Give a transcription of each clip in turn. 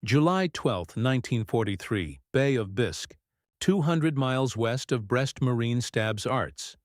July 12, 1943, Bay of Bisque, 200 miles west of Brest Marine Stabs Arts.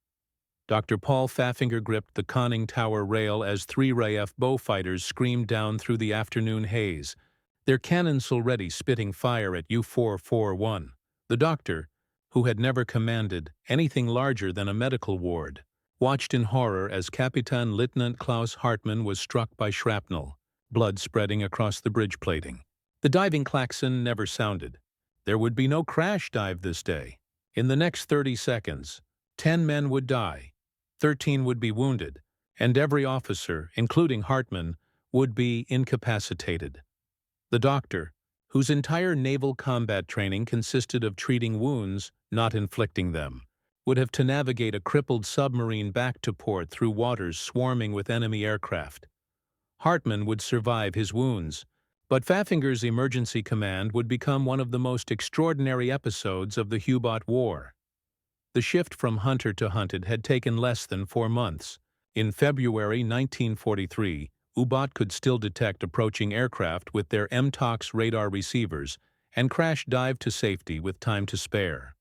Dr. Paul Pfaffinger gripped the conning tower rail as 3 RAF bow fighters screamed down through the afternoon haze, their cannons already spitting fire at U-441. The doctor, who had never commanded anything larger than a medical ward, watched in horror as Captain Lieutenant Klaus Hartmann was struck by shrapnel, blood spreading across the bridge plating. The diving klaxon never sounded. There would be no crash dive this day. In the next 30 seconds, 10 men would die, 13 would be wounded, and every officer, including Hartmann, would be incapacitated. The doctor, whose entire naval combat training consisted of treating wounds, not inflicting them, would have to navigate a crippled submarine back to port through waters swarming with enemy aircraft. Hartmann would survive his wounds, but Pfaffinger's emergency command would become one of the most extraordinary episodes of the U-Boat War. The shift from hunter to hunted had taken less than 4 months. In February 1943, U-Boat could still detect approaching aircraft with their MTOX radar receivers and crash dive to safety with time to spare.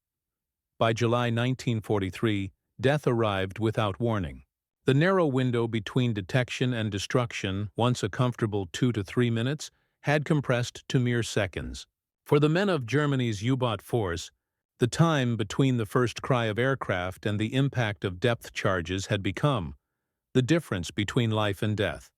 By July 1943, death arrived without warning. The narrow window between detection and destruction, once a comfortable 2 to 3 minutes, had compressed to mere seconds. For the men of Germany's U-Boat force, the time between the first cry of aircraft and the impact of depth charges had become the difference between life and death.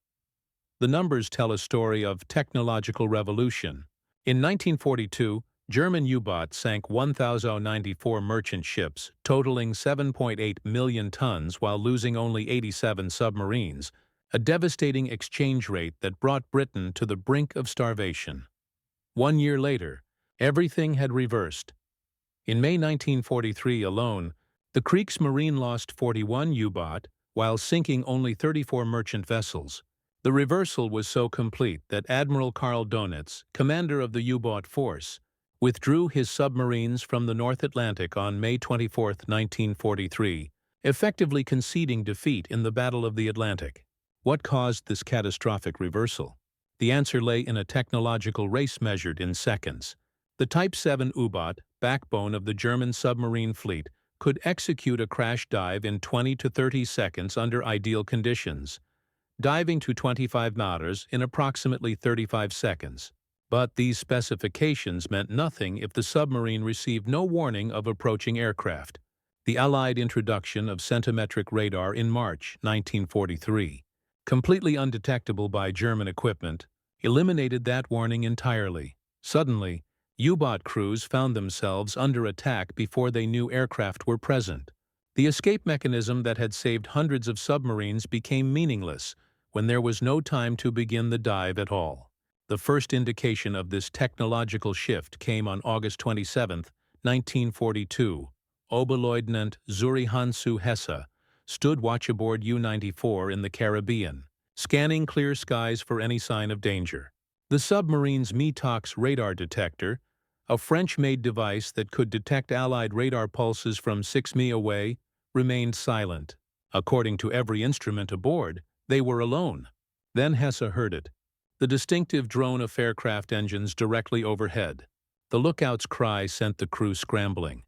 The numbers tell a story of technological revolution. In 1942, German U-Boats sank 1,094 merchant ships, totaling 7.8 million tons while losing only 87 submarines, a devastating exchange rate that brought Britain to the brink of starvation. 1 year later, everything had reversed. In May 1943 alone, the Kriegsmarine lost 41 U-Boat, while sinking only 34 merchant vessels. The reversal was so complete that Admiral Karl Donitz, commander of the U-Boat force, withdrew his submarines from the North Atlantic on May 24, 1943, effectively conceding defeat in the Battle of the Atlantic. What caused this catastrophic reversal? The answer lay in a technological race measured in seconds. The Type 7 U-Boat, backbone of the German submarine fleet, could execute a crash dive in 20 to 30 seconds under ideal conditions, diving to 25 meters in approximately 35 seconds. But these specifications meant nothing if the submarine received no warning of approaching aircraft. The Allied introduction of centimetric radar in March 1943, completely undetectable by German equipment, eliminated that warning entirely. Suddenly, U-Boat crews found themselves under attack before they knew aircraft were present. The escape mechanism that had saved hundreds of submarines became meaningless when there was no time to begin the dive at all. The first indication of this technological shift came on August 27, 1942. Oberleutnant Zuri Hansu Hesse stood watch aboard U-94 in the Caribbean, scanning clear skies for any sign of danger. The submarine's MTOX radar detector, a French-made device that could detect Allied radar pulses from 6 mi away, remained silent. According to every instrument aboard, they were alone. Then Hesse heard it. The distinctive drone of aircraft engines directly overhead. The lookout's cry sent the crew scrambling.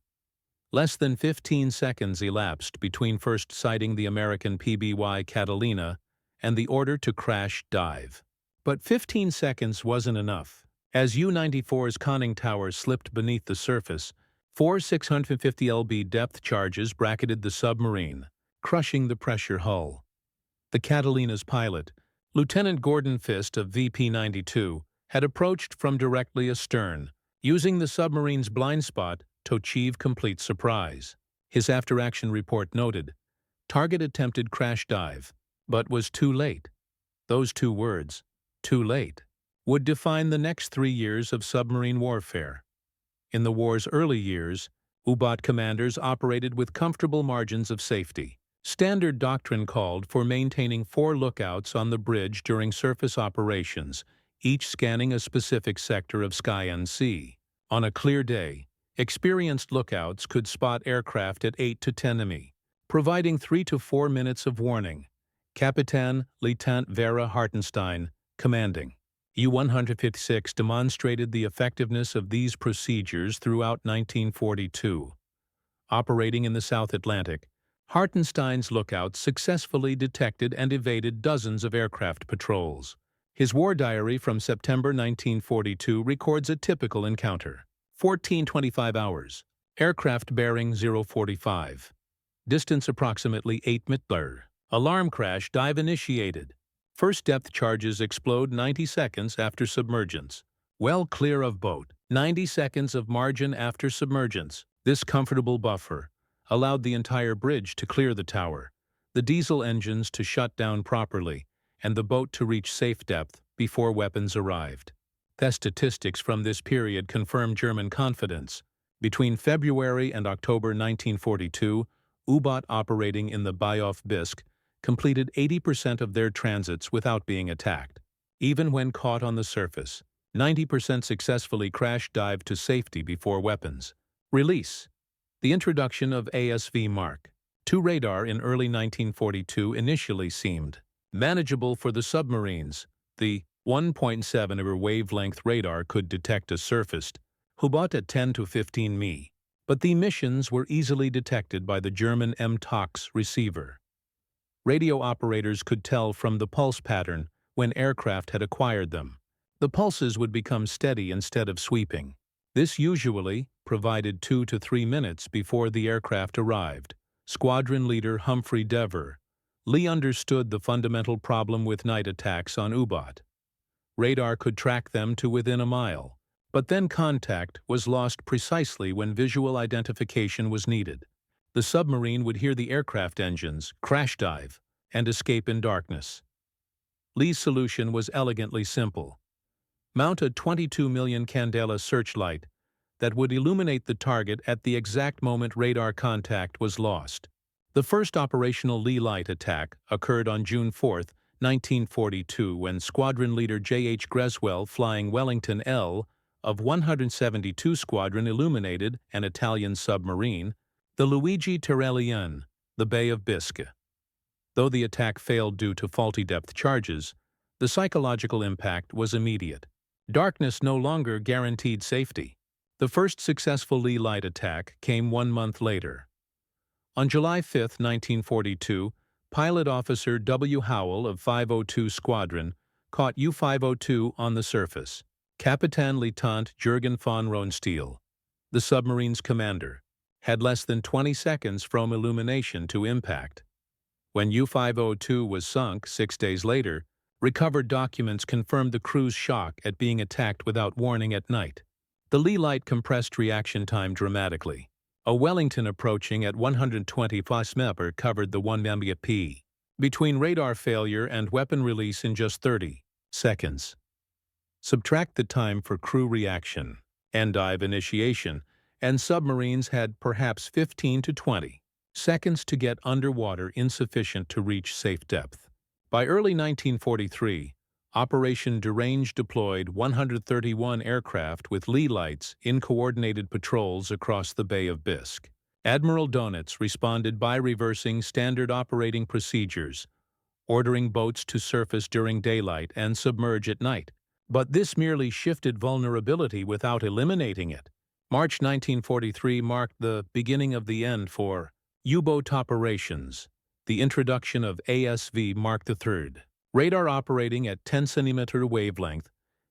Less than 15 seconds elapsed between first sighting the American PBY Catalina and the order to crash dive. But 15 seconds wasn't enough. As U-94's conning tower slipped beneath the surface, 4 650 lb depth charges bracketed the submarine, crushing the pressure hull. The Catalina's pilot, Lieutenant Gordon Fist of VP-92, had approached from directly astern, using the submarine's blind spot to achieve complete surprise. His after-action report noted, "Target attempted crash dive, but was too late." Those 2 words, "too late," would define the next 3 years of submarine warfare. In the war's early years, U-Boat commanders operated with comfortable margins of safety. Standard doctrine called for maintaining 4 lookouts on the bridge during surface operations, each scanning a specific sector of sky and sea. On a clear day, experienced lookouts could spot aircraft at 8 to 10 mi, providing 3 to 4 minutes of warning. Captain Lieutenant Vera Hartenstein, commanding. U-156 demonstrated the effectiveness of these procedures throughout 1942. Operating in the South Atlantic, Hartenstein's lookouts successfully detected and evaded dozens of aircraft patrols. His war diary from September 1942 records a typical encounter. 14:25 hours. Aircraft bearing 045. Distance approximately 8 m. Alarm crash, dive initiated. First depth charges explode 90 seconds after submergence. Well clear of boat. 90 seconds of margin after submergence. This comfortable buffer allowed the entire bridge to clear the tower, the diesel engines to shut down properly, and the boat to reach safe depth before weapons arrived. The statistics from this period confirm German confidence. Between February and October 1942, U-boat operating in the Bay of Bisque completed 80% of their transits without being attacked. Even when caught on the surface, 90% successfully crash-dived to safety before weapons. Release. The introduction of ASV Mark II radar in early 1942 initially seemed manageable for the submarines. The 1.7 wavelength radar could detect a surfaced U-boat at 10 to 15 mi, but the emissions were easily detected by the German MTOX receiver. Radio operators could tell from the pulse pattern when aircraft had acquired them. The pulses would become steady instead of sweeping. This usually provided 2 to 3 minutes before the aircraft arrived. Squadron leader Humphrey Dever Lee understood the fundamental problem with night attacks on U-boat. Radar could track them to within a mile, but then contact was lost precisely when visual identification was needed. The submarine would hear the aircraft engines, crash dive, and escape in darkness. Lee's solution was elegantly simple. Mount a 22 million candela searchlight that would illuminate the target at the exact moment radar contact was lost. The first operational Lee light attack occurred on June 4, 1942, when squadron leader J.H. Greswell, flying Wellington L of 172 Squadron, illuminated an Italian submarine, the Luigi Terrellien, the Bay of Bisque. Though the attack failed due to faulty depth charges, the psychological impact was immediate. Darkness no longer guaranteed safety. The first successful Lee light attack came 1 month later. On July 5, 1942, pilot officer W. Howell of 502 Squadron caught U-502 on the surface. Captain Lieutenant Jürgen von Ronsteel, the submarine's commander, had less than 20 seconds from illumination to impact. When U-502 was sunk 6 days later, recovered documents confirmed the crew's shock at being attacked without warning at night. The Lee light compressed reaction time dramatically. A Wellington approaching at 125 m covered the 1 Mbp. Between radar failure and weapon release in just 30 seconds. Subtract the time for crew reaction and dive initiation, and submarines had perhaps 15 to 20 seconds to get underwater, insufficient to reach safe depth. By early 1943, Operation Derange deployed 131 aircraft with Lee lights in coordinated patrols across the Bay of Bisque. Admiral Donitz responded by reversing standard operating procedures, ordering boats to surface during daylight and submerge at night. But this merely shifted vulnerability without eliminating it. March 1943 marked the beginning of the end for U-boat operations, the introduction of ASV Mark III. Radar operating at 10 cm wavelength,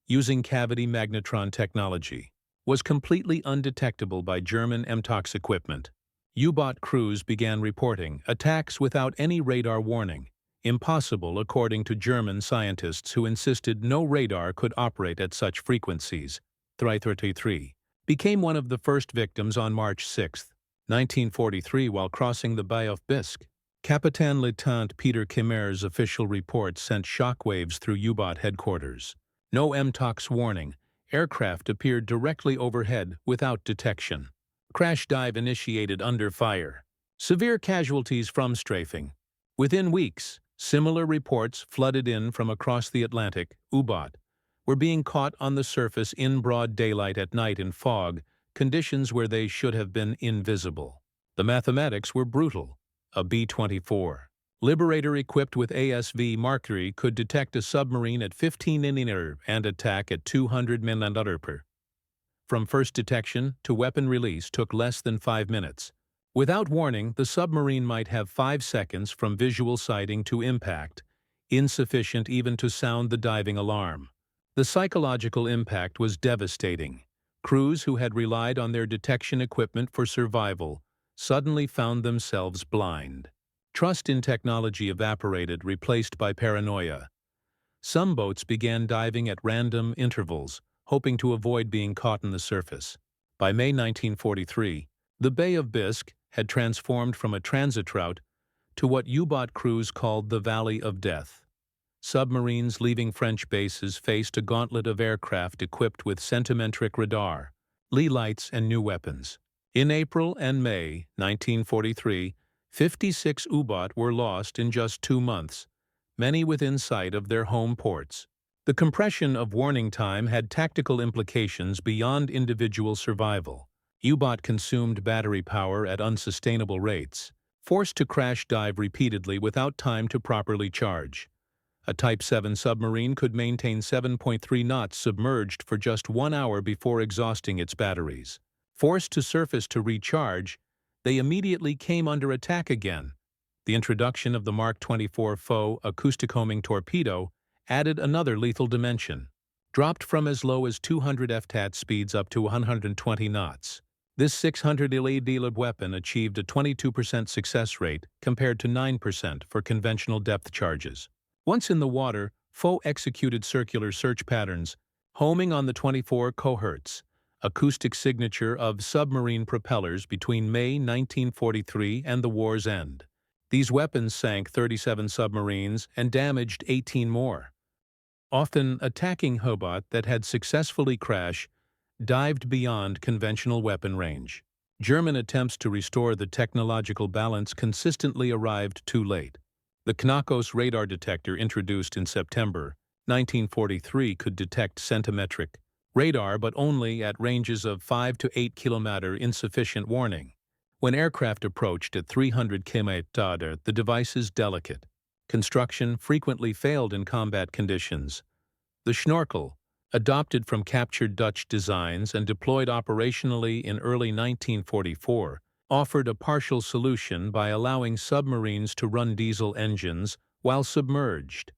using cavity magnetron technology, was completely undetectable by German MTOX equipment. U-boat crews began reporting attacks without any radar warning, impossible according to German scientists who insisted no radar could operate at such frequencies. 333 became one of the first victims on March 6, 1943, while crossing the Bay of Bisque. Captain Lieutenant Peter Kimmer's official report sent shockwaves through U-boat headquarters. No MTOX warning, aircraft appeared directly overhead without detection. Crash dive initiated under fire. Severe casualties from strafing. Within weeks, similar reports flooded in from across the Atlantic. U-boat were being caught on the surface in broad daylight at night in fog, conditions where they should have been invisible. The mathematics were brutal. A B-24 Liberator equipped with ASV Mark III could detect a submarine at 15 km and attack at 200 km. From first detection to weapon release took less than 5 minutes. Without warning, the submarine might have 5 seconds from visual sighting to impact, insufficient even to sound the diving alarm. The psychological impact was devastating. Crews who had relied on their detection equipment for survival suddenly found themselves blind. Trust in technology evaporated, replaced by paranoia. Some boats began diving at random intervals, hoping to avoid being caught on the surface. By May 1943, the Bay of Bisque had transformed from a transit route to what U-boat crews called the Valley of Death. Submarines leaving French bases faced a gauntlet of aircraft equipped with centimetric radar, lee lights, and new weapons. In April and May 1943, 56 U-boat were lost in just 2 months, many within sight of their home ports. The compression of warning time had tactical implications beyond individual survival. U-boat consumed battery power at unsustainable rates, forced to crash dive repeatedly without time to properly charge. A Type 7 submarine could maintain 7.3 knots submerged for just 1 hour before exhausting its batteries. Forced to surface to recharge, they immediately came under attack again. The introduction of the Mark 24 Foe acoustic-homing torpedo added another lethal dimension. Dropped from as low as 200 FTAT speeds up to 120 knots. This 600 LED weapon achieved a 22% success rate compared to 9% for conventional depth charges. Once in the water, Foe executed circular search patterns, homing on the 24 kHz, acoustic signature of submarine propellers between May 1943 and the war's end. These weapons sank 37 submarines and damaged 18 more. Often attacking U-boat that had successfully crashed dived beyond conventional weapon range. German attempts to restore the technological balance consistently arrived too late. The Knakos radar detector introduced in September 1943 could detect centimetric radar but only at ranges of 5 to 8 km, insufficient warning. When aircraft approached at 300 km, the device's delicate construction frequently failed in combat conditions. The Schnorkel, adopted from captured Dutch designs and deployed operationally in early 1944, offered a partial solution by allowing submarines to run diesel engines while submerged.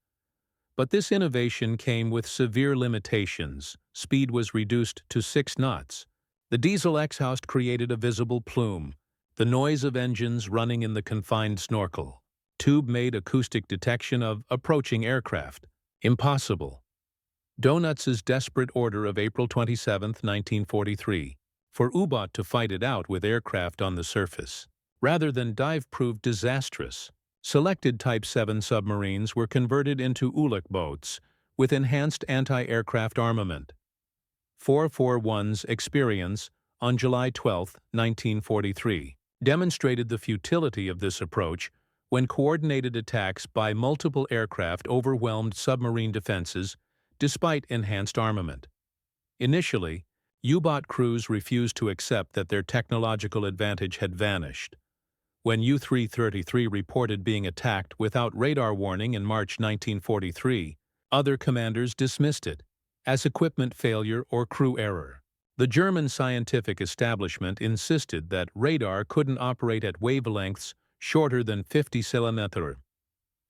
But this innovation came with severe limitations. Speed was reduced to 6 knots. The diesel exhaust created a visible plume, the noise of engines running in the confined snorkel. Tube made acoustic detection of approaching aircraft impossible. Donuts's desperate order of April 27, 1943. For U-boat to fight it out with aircraft on the surface, rather than dive, proved disastrous. Selected Type 7 submarines were converted into Ulik boats with enhanced anti-aircraft armament. 441's experience on July 12, 1943, demonstrated the futility of this approach when coordinated attacks by multiple aircraft overwhelmed submarine defenses despite enhanced armament. Initially, U-boat crews refused to accept that their technological advantage had vanished. When U-333 reported being attacked without radar warning in March 1943, other commanders dismissed it as equipment failure or crew error. The German scientific establishment insisted that radar couldn't operate at wavelengths shorter than 50 km.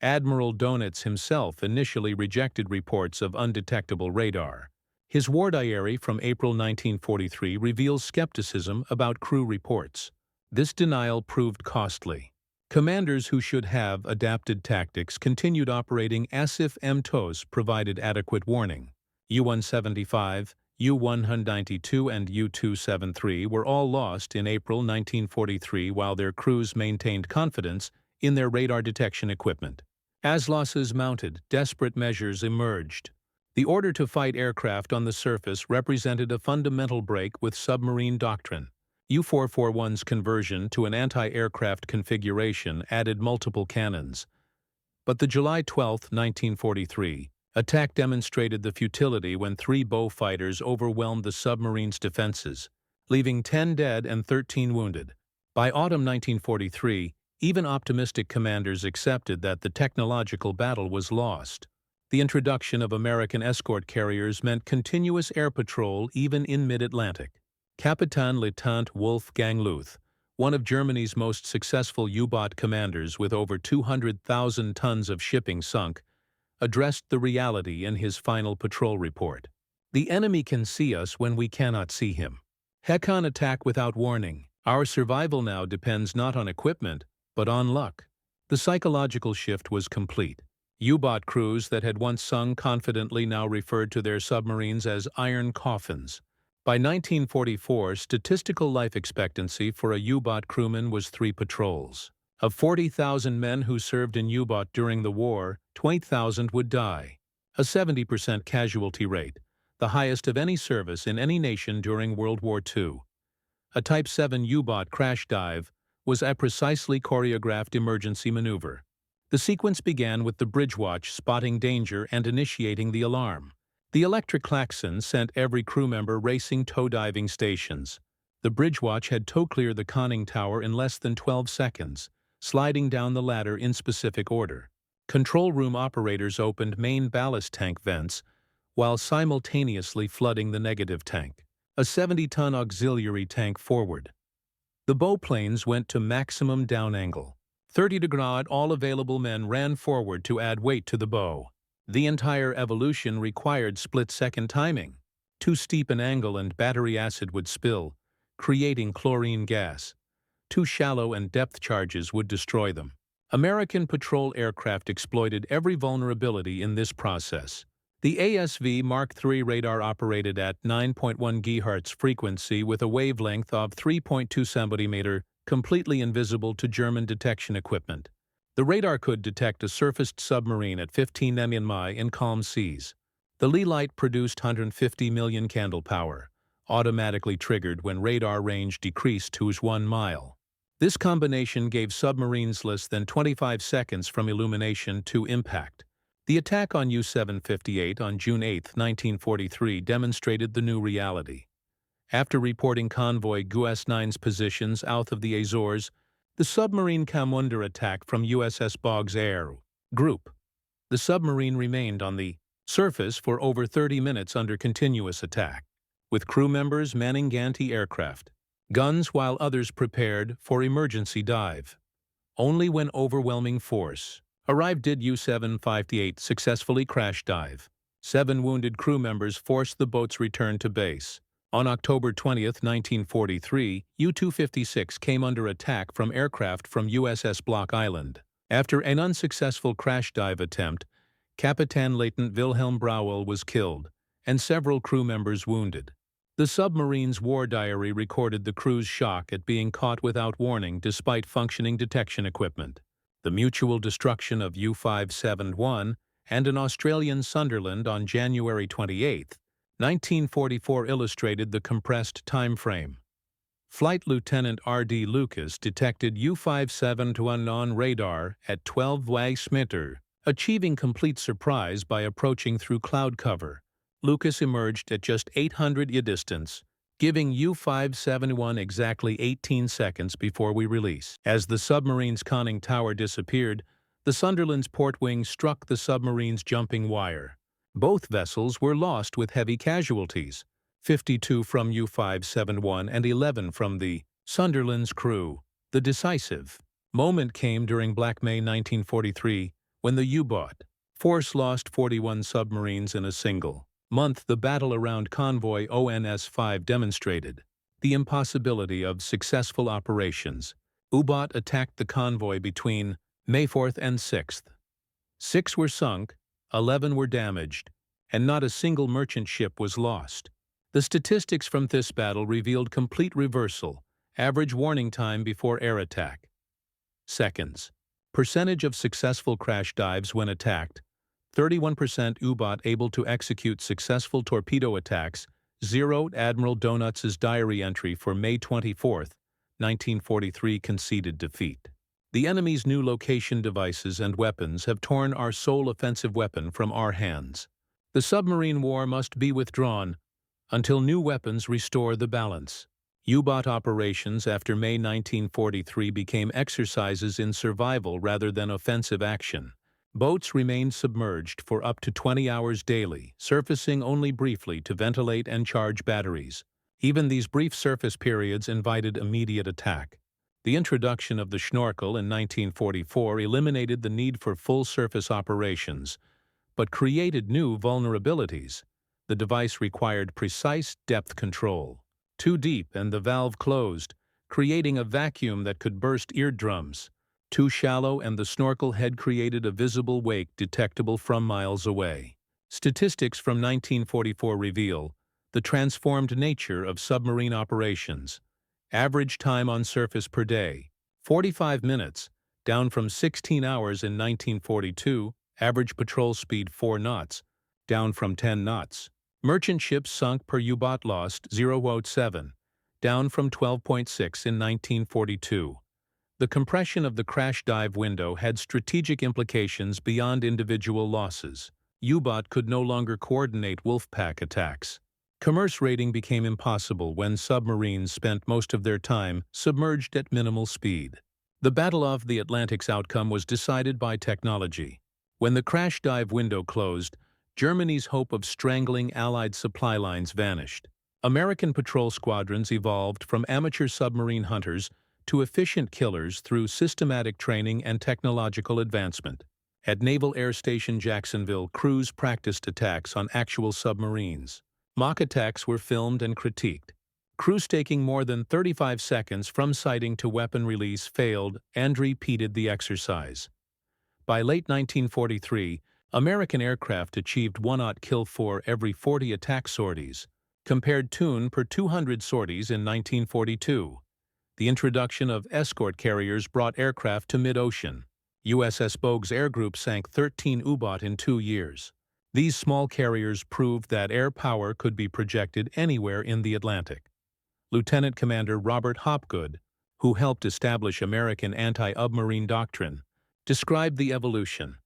Admiral Donitz himself initially rejected reports of undetectable radar. His war diary from April 1943 reveals skepticism about crew reports. This denial proved costly. Commanders who should have adapted tactics continued operating as if MTOS provided adequate warning. U-175, U-192 and U-273 were all lost in April 1943 while their crews maintained confidence in their radar detection equipment. As losses mounted, desperate measures emerged. The order to fight aircraft on the surface represented a fundamental break with submarine doctrine. U-441's conversion to an anti-aircraft configuration added multiple cannons. But the July 12, 1943, attack demonstrated the futility when 3 Bow fighters overwhelmed the submarine's defenses, leaving 10 dead and 13 wounded. By autumn 1943, Even optimistic commanders accepted that the technological battle was lost. The introduction of American escort carriers meant continuous air patrol even in mid-Atlantic. Kapitän-Leutnant Wolfgang Luth, one of Germany's most successful U-boat commanders with over 200,000 tons of shipping sunk, addressed the reality in his final patrol report. "The enemy can see us when we cannot see him. He can attack without warning. Our survival now depends not on equipment, but on luck." The psychological shift was complete. U-boat crews that had once sung confidently now referred to their submarines as iron coffins. By 1944, statistical life expectancy for a U-boat crewman was 3 patrols. Of 40,000 men who served in U-boat during the war, 20,000 would die. A 70% casualty rate, the highest of any service in any nation during World War II. A Type 7 U-boat crash dive was a precisely choreographed emergency maneuver. The sequence began with the bridge watch spotting danger and initiating the alarm. The electric klaxon sent every crew member racing tow diving stations. The bridge watch had tow clear the conning tower in less than 12 seconds, sliding down the ladder in specific order. Control room operators opened main ballast tank vents while simultaneously flooding the negative tank, a 70-ton auxiliary tank forward. The bow planes went to maximum down angle. 30°, all available men ran forward to add weight to the bow. The entire evolution required split-second timing. Too steep an angle and battery acid would spill, creating chlorine gas. Too shallow and depth charges would destroy them. American patrol aircraft exploited every vulnerability in this process. The ASV Mark III radar operated at 9.1 GHz frequency with a wavelength of 3.2 cm, completely invisible to German detection equipment. The radar could detect a surfaced submarine at 15 mi in calm seas. The Lee light produced 150 million candle power, automatically triggered when radar range decreased to 1 mile. This combination gave submarines less than 25 seconds from illumination to impact. The attack on U-758 on June 8, 1943 demonstrated the new reality. After reporting convoy GUS-9's positions south of the Azores, the submarine came under attack from USS Boggs Air Group. The submarine remained on the surface for over 30 minutes under continuous attack, with crew members manning anti-aircraft guns while others prepared for emergency dive. Only when overwhelming force arrived did U-758 successfully crash dive. 7 wounded crew members forced the boat's return to base. On October 20, 1943, U-256 came under attack from aircraft from USS Block Island. After an unsuccessful crash dive attempt, Kapitän-Leutnant Wilhelm Brauwel was killed, and several crew members wounded. The submarine's war diary recorded the crew's shock at being caught without warning despite functioning detection equipment. The mutual destruction of U-571 and an Australian Sunderland on January 28, 1944 illustrated the compressed time frame. Flight Lieutenant R.D. Lucas detected U-571 on radar at 12 WWII, achieving complete surprise by approaching through cloud cover. Lucas emerged at just 800 y distance, giving U-571 exactly 18 seconds before we release. As the submarine's conning tower disappeared, the Sunderland's port wing struck the submarine's jumping wire. Both vessels were lost with heavy casualties, 52 from U-571 and 11 from the Sunderland's crew. The decisive moment came during Black May 1943, when the U-boat force lost 41 submarines in a single month. The battle around convoy ONS-5 demonstrated the impossibility of successful operations. U-boat attacked the convoy between May 4th and 6th. 6 were sunk, 11 were damaged, and not a single merchant ship was lost. The statistics from this battle revealed complete reversal. Average warning time before air attack: seconds. Percentage of successful crash dives when attacked: 31% U-boat able to execute successful torpedo attacks. 0. Admiral Donuts's diary entry for May 24, 1943 conceded defeat. The enemy's new location devices and weapons have torn our sole offensive weapon from our hands. The submarine war must be withdrawn until new weapons restore the balance. U-boat operations after May 1943 became exercises in survival rather than offensive action. Boats remained submerged for up to 20 hours daily, surfacing only briefly to ventilate and charge batteries. Even these brief surface periods invited immediate attack. The introduction of the schnorkel in 1944 eliminated the need for full surface operations, but created new vulnerabilities. The device required precise depth control. Too deep and the valve closed, creating a vacuum that could burst eardrums. Too shallow and the snorkel head created a visible wake detectable from miles away. Statistics from 1944 reveal the transformed nature of submarine operations. Average time on surface per day, 45 minutes, down from 16 hours in 1942. Average patrol speed 4 knots, down from 10 knots. Merchant ships sunk per U-boat lost 0.7, down from 12.6 in 1942. The compression of the crash dive window had strategic implications beyond individual losses. U-boat could no longer coordinate wolfpack attacks. Commerce raiding became impossible when submarines spent most of their time submerged at minimal speed. The Battle of the Atlantic's outcome was decided by technology. When the crash dive window closed, Germany's hope of strangling Allied supply lines vanished. American patrol squadrons evolved from amateur submarine hunters to efficient killers through systematic training and technological advancement. At Naval Air Station Jacksonville, crews practiced attacks on actual submarines. Mock attacks were filmed and critiqued. Crews taking more than 35 seconds from sighting to weapon release failed and repeated the exercise. By late 1943, American aircraft achieved 1-0 kill for every 40 attack sorties, compared to per 200 sorties in 1942. The introduction of escort carriers brought aircraft to mid-ocean. USS Bogue's Air Group sank 13 U-boat in 2 years. These small carriers proved that air power could be projected anywhere in the Atlantic. Lieutenant Commander Robert Hopgood, who helped establish American anti-submarine doctrine, described the evolution.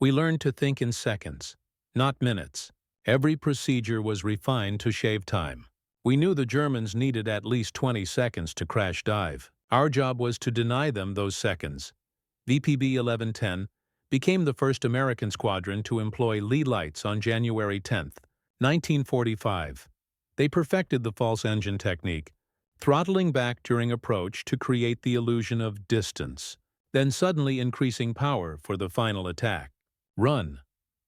We learned to think in seconds, not minutes. Every procedure was refined to shave time. We knew the Germans needed at least 20 seconds to crash dive. Our job was to deny them those seconds. VPB 1110 became the first American squadron to employ lee lights on January 10, 1945. They perfected the false engine technique, throttling back during approach to create the illusion of distance, then suddenly increasing power for the final attack. Run.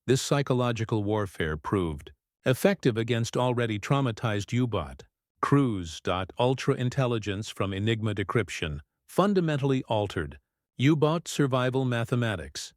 This psychological warfare proved effective against already traumatized U-boat. Cruise. Ultra intelligence from Enigma decryption fundamentally altered U-boat survival mathematics.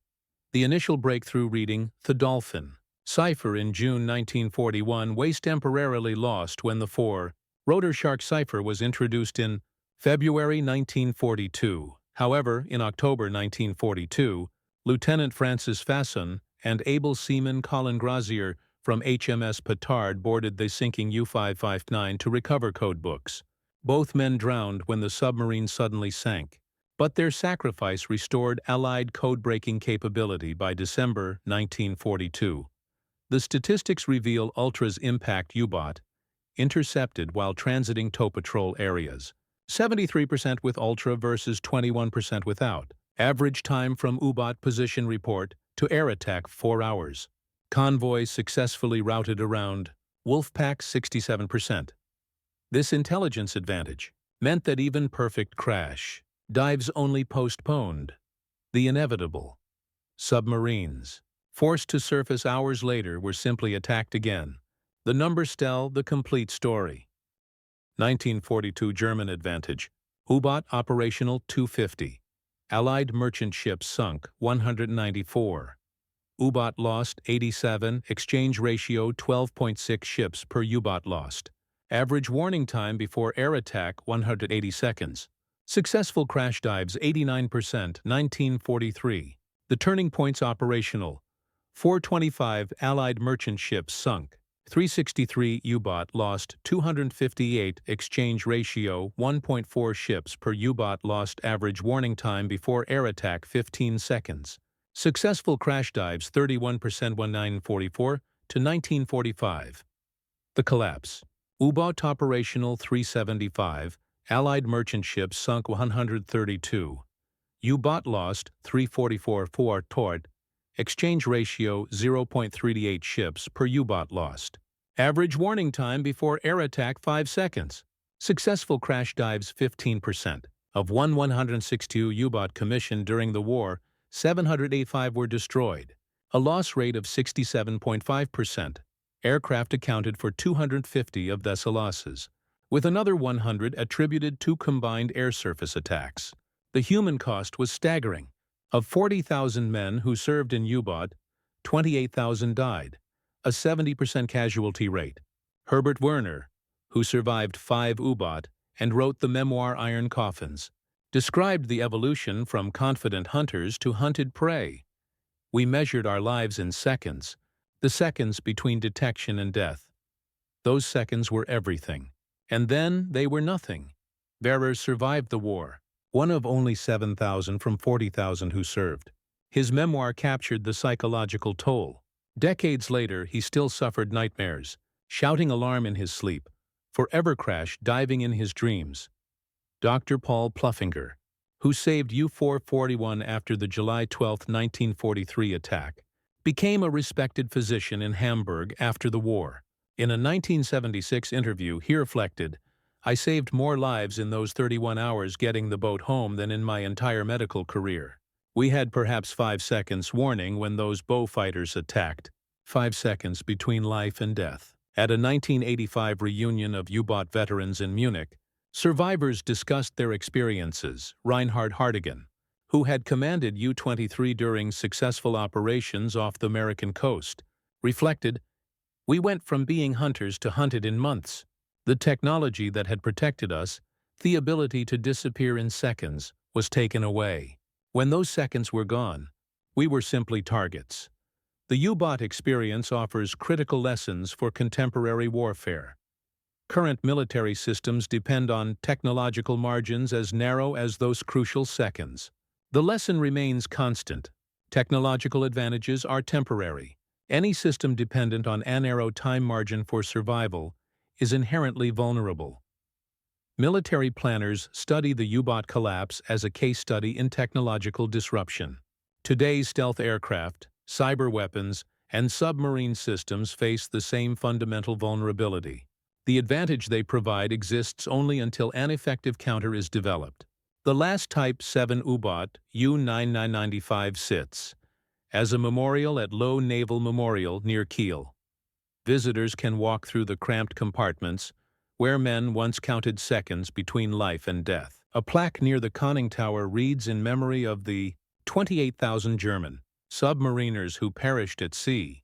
The initial breakthrough reading, the Dolphin. Cipher in June 1941 was temporarily lost when the 4-rotor shark cipher was introduced in February 1942. However, in October 1942, Lieutenant Francis Fasson and able seaman Colin Grazier from HMS Petard boarded the sinking U-559 to recover codebooks. Both men drowned when the submarine suddenly sank, but their sacrifice restored Allied code-breaking capability by December 1942. The statistics reveal Ultra's impact U-boat intercepted while transiting tow patrol areas. 73% with Ultra versus 21% without. Average time from U-boat position report to air attack 4 hours. Convoy successfully routed around. Wolfpack 67%. This intelligence advantage meant that even perfect crash dives only postponed. The inevitable. Submarines, forced to surface hours later, were simply attacked again. The numbers tell the complete story. 1942 German advantage. U-boat operational 250. Allied merchant ships sunk 194. U-boat lost 87, exchange ratio 12.6 ships per U-boat lost. Average warning time before air attack 180 seconds. Successful crash dives 89%, 1943. The turning points operational. 425 Allied merchant ships sunk. 363 U-boat lost 258, exchange ratio 1.4 ships per U-boat lost. Average warning time before air attack 15 seconds. Successful crash dives 31%, 1944 to 1945. The collapse. U-boat operational 375, Allied merchant ships sunk 132. U-boat lost 344 toward. Exchange ratio 0.38 ships per U-boat lost. Average warning time before air attack 5 seconds. Successful crash dives 15%. Of 162 U-boat commissioned during the war, 785 were destroyed. A loss rate of 67.5%. Aircraft accounted for 250 of vessel losses, with another 100 attributed to combined air-surface attacks. The human cost was staggering. Of 40,000 men who served in U-boat, 28,000 died, a 70% casualty rate. Herbert Werner, who survived 5 U-boat and wrote the memoir Iron Coffins, described the evolution from confident hunters to hunted prey. We measured our lives in seconds, the seconds between detection and death. Those seconds were everything. And then they were nothing. Werner survived the war, one of only 7,000 from 40,000 who served. His memoir captured the psychological toll. Decades later, he still suffered nightmares, shouting alarm in his sleep, forever crash diving in his dreams. Dr. Paul Pluffinger, who saved U-441 after the July 12, 1943 attack, became a respected physician in Hamburg after the war. In a 1976 interview, he reflected, "I saved more lives in those 31 hours getting the boat home than in my entire medical career. We had perhaps 5 seconds warning when those fighters attacked. 5 seconds between life and death." At a 1985 reunion of U-boat veterans in Munich, survivors discussed their experiences. Reinhard Hartigan, who had commanded U-23 during successful operations off the American coast, reflected, "We went from being hunters to hunted in months. The technology that had protected us, the ability to disappear in seconds, was taken away. When those seconds were gone, we were simply targets." The U-boat experience offers critical lessons for contemporary warfare. Current military systems depend on technological margins as narrow as those crucial seconds. The lesson remains constant. Technological advantages are temporary. Any system dependent on a narrow time margin for survival is inherently vulnerable. Military planners study the U-boat collapse as a case study in technological disruption. Today's stealth aircraft, cyber weapons, and submarine systems face the same fundamental vulnerability. The advantage they provide exists only until an effective counter is developed. The last Type 7 U-boat, U-9995, sits as a memorial at Low Naval Memorial near Kiel. Visitors can walk through the cramped compartments where men once counted seconds between life and death. A plaque near the conning tower reads in memory of the 28,000 German submariners who perished at sea.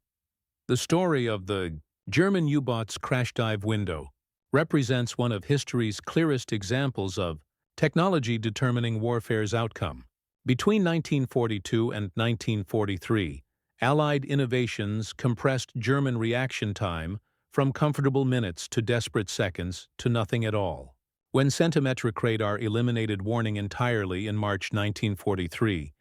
The story of the German U-boat's crash dive window represents one of history's clearest examples of technology determining warfare's outcome. Between 1942 and 1943, Allied innovations compressed German reaction time from comfortable minutes to desperate seconds to nothing at all. When centimetric radar eliminated warning entirely in March 1943,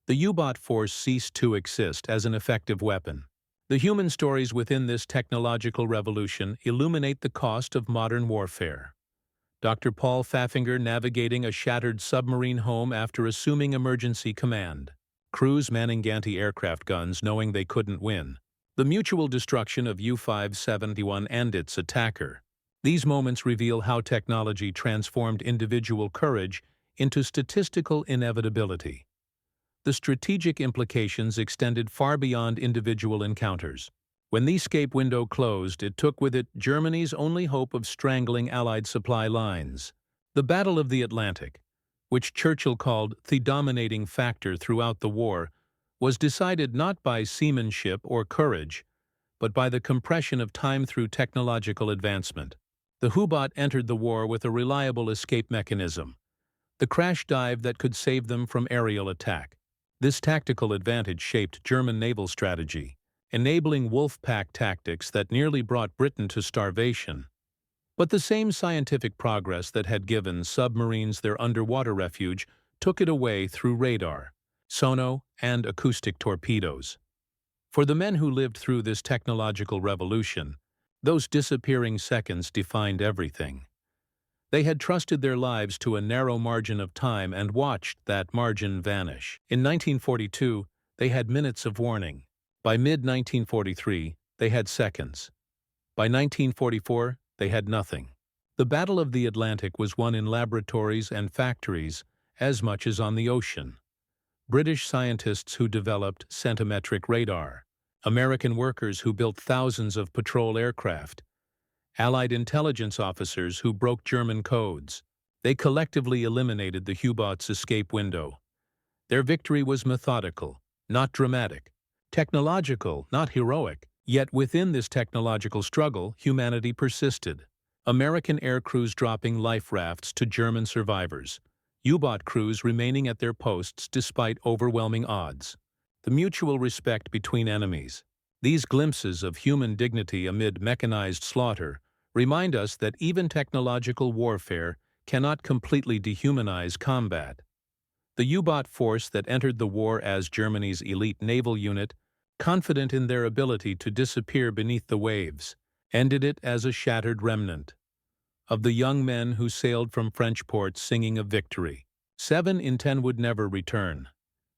the U-boat force ceased to exist as an effective weapon. The human stories within this technological revolution illuminate the cost of modern warfare. Dr. Paul Pfaffinger navigating a shattered submarine home after assuming emergency command. Crews manning anti-aircraft guns knowing they couldn't win. The mutual destruction of U-571 and its attacker. These moments reveal how technology transformed individual courage into statistical inevitability. The strategic implications extended far beyond individual encounters. When the escape window closed, it took with it Germany's only hope of strangling Allied supply lines. The Battle of the Atlantic, which Churchill called the dominating factor throughout the war, was decided not by seamanship or courage, but by the compression of time through technological advancement. The U-boat entered the war with a reliable escape mechanism, the crash dive that could save them from aerial attack. This tactical advantage shaped German naval strategy, enabling wolf pack tactics that nearly brought Britain to starvation. But the same scientific progress that had given submarines their underwater refuge took it away through radar, sonar, and acoustic torpedoes. For the men who lived through this technological revolution, Those disappearing seconds defined everything. They had trusted their lives to a narrow margin of time and watched that margin vanish. In 1942, they had minutes of warning. By mid-1943, they had seconds. By 1944, they had nothing. The Battle of the Atlantic was won in laboratories and factories as much as on the ocean. British scientists who developed centimetric radar, American workers who built thousands of patrol aircraft, Allied intelligence officers who broke German codes. They collectively eliminated the U-boat's escape window. Their victory was methodical, not dramatic, technological, not heroic. Yet within this technological struggle, humanity persisted. American air crews dropping life rafts to German survivors, U-boat crews remaining at their posts despite overwhelming odds. The mutual respect between enemies. These glimpses of human dignity amid mechanized slaughter remind us that even technological warfare cannot completely dehumanize combat. The U-boat force that entered the war as Germany's elite naval unit, confident in their ability to disappear beneath the waves, ended it as a shattered remnant. Of the young men who sailed from French ports singing of victory, 7 in 10 would never return.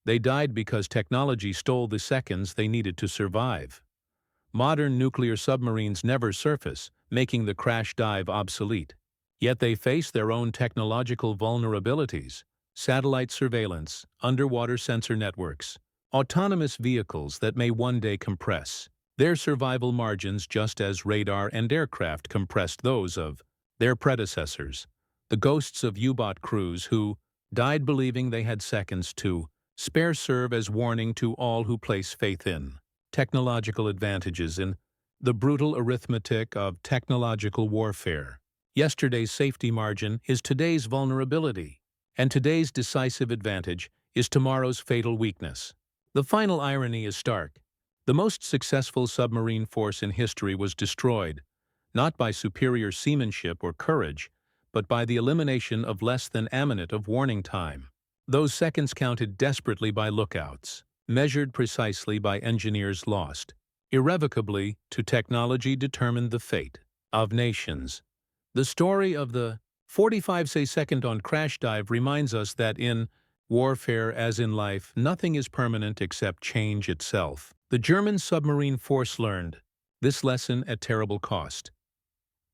They died because technology stole the seconds they needed to survive. Modern nuclear submarines never surface, making the crash dive obsolete. Yet they face their own technological vulnerabilities: satellite surveillance, underwater sensor networks, autonomous vehicles that may one day compress their survival margins just as radar and aircraft compressed those of their predecessors. The ghosts of U-boat crews who died believing they had seconds to spare serve as warning to all who place faith in technological advantages in the brutal arithmetic of technological warfare. Yesterday's safety margin is today's vulnerability, and today's decisive advantage is tomorrow's fatal weakness. The final irony is stark. The most successful submarine force in history was destroyed, not by superior seamanship or courage, but by the elimination of less than a minute of warning time. Those seconds counted desperately by lookouts, measured precisely by engineers lost. Irrevocably, to technology determined the fate of nations. The story of the 45-second on crash dive reminds us that in warfare, as in life, nothing is permanent except change itself. The German submarine force learned this lesson at terrible cost.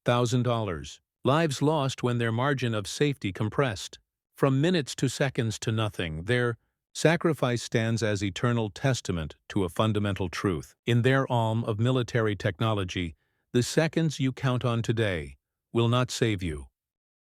$1,000. Lives lost when their margin of safety compressed. From minutes to seconds to nothing, their sacrifice stands as eternal testament to a fundamental truth. In their realm of military technology, the seconds you count on today will not save you.